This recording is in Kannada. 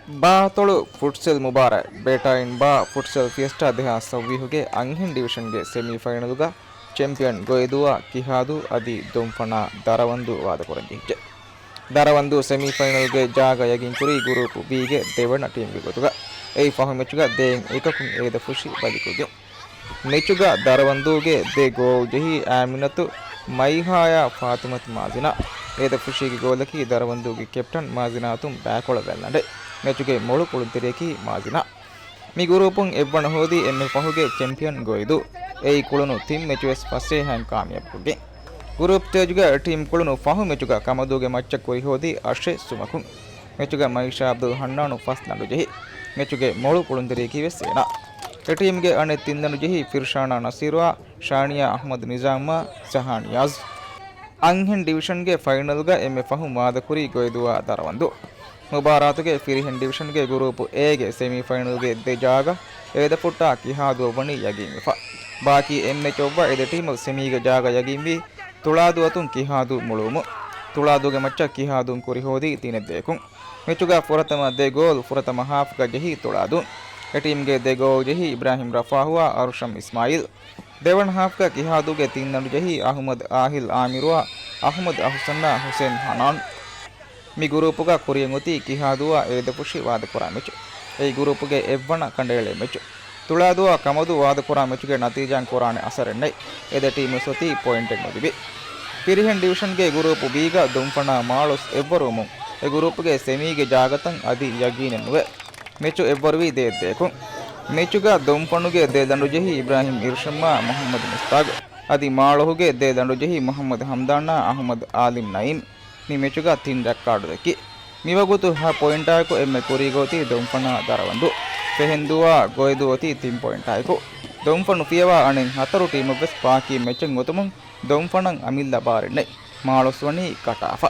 ಬಾತೊಳು ಫುಟ್ಸೆಲ್ ಮುಬಾರಕ್ ಬೇಟಾ ಇನ್ ಬಾ ಫುಟ್ಸೆಲ್ ಫಿಯೆಸ್ಟಾ ದೇಹ ಸವ್ವಿಹುಗೆ ಅಂಹಿನ್ ಡಿವಿಷನ್ಗೆ ಸೆಮಿಫೈನಲ್ಗ ಚಾಂಪಿಯನ್ ಗೊಯ್ದುವ ಕಿಹಾದು ಅದಿ ದೊಂಫಣ ದರವಂದು ವಾದ ಕೊರಂಜಿಜ್ಜೆ ದರವಂದು ಸೆಮಿಫೈನಲ್ಗೆ ಜಾಗ ಯಗಿನ್ ಕುರಿ ಗ್ರೂಪ್ ಬಿಗೆ ದೇವಣ ಟೀಮ್ಗೆ ಗೊತ್ತುಗ ಏಯ್ ಫಹು ಮೆಚ್ಚುಗ ದೇಂ ಏಕಕುಂ ಏದ ಫುಷಿ ಬಲಿಕುಗೆ ಮೆಚ್ಚುಗ ದರವಂದುಗೆ ದೇ ಗೋವ್ ಜಹಿ ಆಮಿನತು ಮೈಹಾಯ ಫಾತಿಮತ್ ಮಾಜಿನಾ ಏದ ಫುಷಿಗೆ ಗೋಲಕಿ ದರವಂದುಗೆ ಕೆಪ್ಟನ್ ಮಾಜಿನಾತುಂ ಬ್ಯಾಕೊಳವೆಲ್ಲಂಡೆ ಮೆಚ್ಚುಗೆ ಮೊಳು ಕುಳುಂತಿರೇಕಿ ಮಾಜಿನಾ ಮಿ ಗ್ರೂಪುಂ ಎವ್ವಣ ಹೋದಿ ಎಮ್ಮೆ ಪಹುಗೆ ಚಾಂಪಿಯನ್ ಗೊಯ್ದು ಏಯ್ ಕುಳುನು ತಿಮ್ ಮೆಚುವೆಸ್ ಪಸ್ಸೆ ಹ್ಯಾಂಗ್ ಕಾಮಿಯಬ್ಬುಗೆ ಗ್ರೂಪ್ ಸ್ಟೇಜ್ಗೆ ಟೀಮ್ ಕುಳುನು ಫಹು ಮೆಚುಗ ಕಮದುಗೆ ಮಚ್ಚ ಕುರಿ ಹೋದಿ ಅಶೆ ಸುಮಕುಂ ಮೆಚುಗ ಮೈಷಾ ಅಬ್ದುಲ್ ಹಣ್ಣಾನು ಫಸ್ ನಂಡು ಜಹಿ ಮೆಚುಗೆ ಮೊಳು ಕುಳುಂತಿರೇಕಿ ವೆಸ್ಸೇನಾ ಟೀಮ್ಗೆ ಅಣೆ ತಿಂದನು ಜಹಿ ಫಿರ್ಷಾನಾ ನಸೀರ್ವಾ ಶಾನಿಯಾ ಅಹ್ಮದ್ ನಿಜಾಮ ಸಹಾನಿಯಾಜ್ ಅಂಹಿನ್ ಡಿವಿಷನ್ಗೆ ಫೈನಲ್ಗ ಎಮ್ಮೆ ಫಹು ಮಾದ ಕುರಿ ಗೊಯ್ದುವ ದರವಂದು ಮುಬಾರಾತುಗೆ ಫಿರಿಹೆನ್ ಡಿವಿಷನ್ಗೆ ಗ್ರೂಪ್ ಎಗೆ ಸೆಮಿಫೈನಲ್ಗೆ ಎದ್ದೆ ಜಾಗ ಏದ ಪುಟ್ಟ ಕಿಹಾದು ಬಣಿ ಯಗೀಮಿಫ ಬಾಕಿ ಎಮ್ಮೆ ಚೊವ್ವ ಎದೆ ಟೀಮ್ ಸೆಮಿಗೆ ಜಾಗ ಯಗೀಮಿ ತುಳಾದು ಅತುಂ ಕಿಹಾದು ಮುಳುಮು ತುಳಾದುಗೆ ಮಚ್ಚ ಕಿಹಾದು ಕುರಿ ಹೋದಿ ತಿನೆದ್ದೇಕುಂ ಮೆಚ್ಚುಗ ಫುರತಮ ದೆ ಗೋಲ್ ಫುರತಮ ಹಾಫ್ಗ ಜಹಿ ತುಳಾದು ಎ ಟೀಮ್ಗೆ ದೆ ಗೋಲ್ ಜಹಿ ಇಬ್ರಾಹಿಂ ರಫಾಹುವಾ ಅರುಷಂ ಇಸ್ಮಾಯಿಲ್ ದೇವಣ್ ಹಾಫ್ಗ ಕಿಹಾದುಗೆ ತಿನ್ನಡು ಜಹಿ ಅಹ್ಮದ್ ಆಹಿಲ್ ಆಮಿರುವಾ ಅಹ್ಮದ್ ಅಹುಸನ್ನ ಹುಸೇನ್ ಹನಾನ್ ಮಿ ಗ್ರೂಪುಗ ಕುರಿಯಂಗುತಿ ಕಿಹಾದುವ ಏದ ಪುಷಿ ವಾದಪುರ ಮೆಚ್ಚು ಈ ಗ್ರೂಪುಗೆ ಎವ್ವಣ ಕಂಡೇಳೆ ಮೆಚ್ಚು ತುಳಾದುವ ಕಮದು ವಾದಪುರ ಮೆಚ್ಚುಗೆ ನತೀಜಾಂ ಕುರಾಣೆ ಅಸರೆನ್ನೈ ಎದ ಟೀಮ್ ಸೊತಿ ಪಾಯಿಂಟ್ ಎನ್ನುದಿವಿ ಫಿರಿಹೆನ್ ಡಿವಿಷನ್ಗೆ ಗ್ರೂಪ್ ಬೀಗ ದುಂಫಣ ಮಾಳುಸ್ ಎವ್ವರೂಮು ಈ ಗ್ರೂಪ್ಗೆ ಸೆಮಿಗೆ ಜಾಗತಂ ಅದಿ ಯಗೀನೆನ್ನುವೆ ಮೆಚ್ಚು ಎವ್ವರುವಿ ದೇದ್ದೇಕು ಮೆಚ್ಚುಗ ದುಂಫಣುಗೆ ದೇದಂಡು ಜಹಿ ಇಬ್ರಾಹಿಂ ಇರ್ಷಮ್ಮ ಮೊಹಮ್ಮದ್ ಮುಸ್ತಾಗ್ ಅದಿ ಮಾಳುಹುಗೆ ದೇದಂಡು ಜಹಿ ಮೊಹಮ್ಮದ್ ಹಮ್ದಾಣ್ಣ ಅಹಮದ್ ಆಲಿಂ ನঈಮ್ ನಿ ಮೆಚ್ಚುಗ ತಿನ್ ರೆಕ್ಕಾಡುದಕ್ಕಿ ಮಿವಗುತು ಹ ಪಾಯಿಂಟ್ ಆಯ್ಕು ಎಮ್ಮೆ ಕುರಿಗೋತಿ ದೊಂಫಣ ದರವಂದು ಫೆಹೆಂದುವ ಗೊಯ್ದುವತಿ ತಿನ್ ಪಾಯಿಂಟ್ ಆಯ್ಕು ದೊಂಫಣು ಫಿಯವ ಅಣೆನ್ ಹತರು ಟೀಮ್ ಬೆಸ್ ಪಾಕಿ ಮೆಚ್ಚಂಗ್ ಗೊತುಮುಂ ದೊಂಫಣಂ ಅಮಿಲ್ಲ ಬಾರೆಣ್ಣೆ ಮಾಳುಸ್ವಣಿ ಕಟಾಫ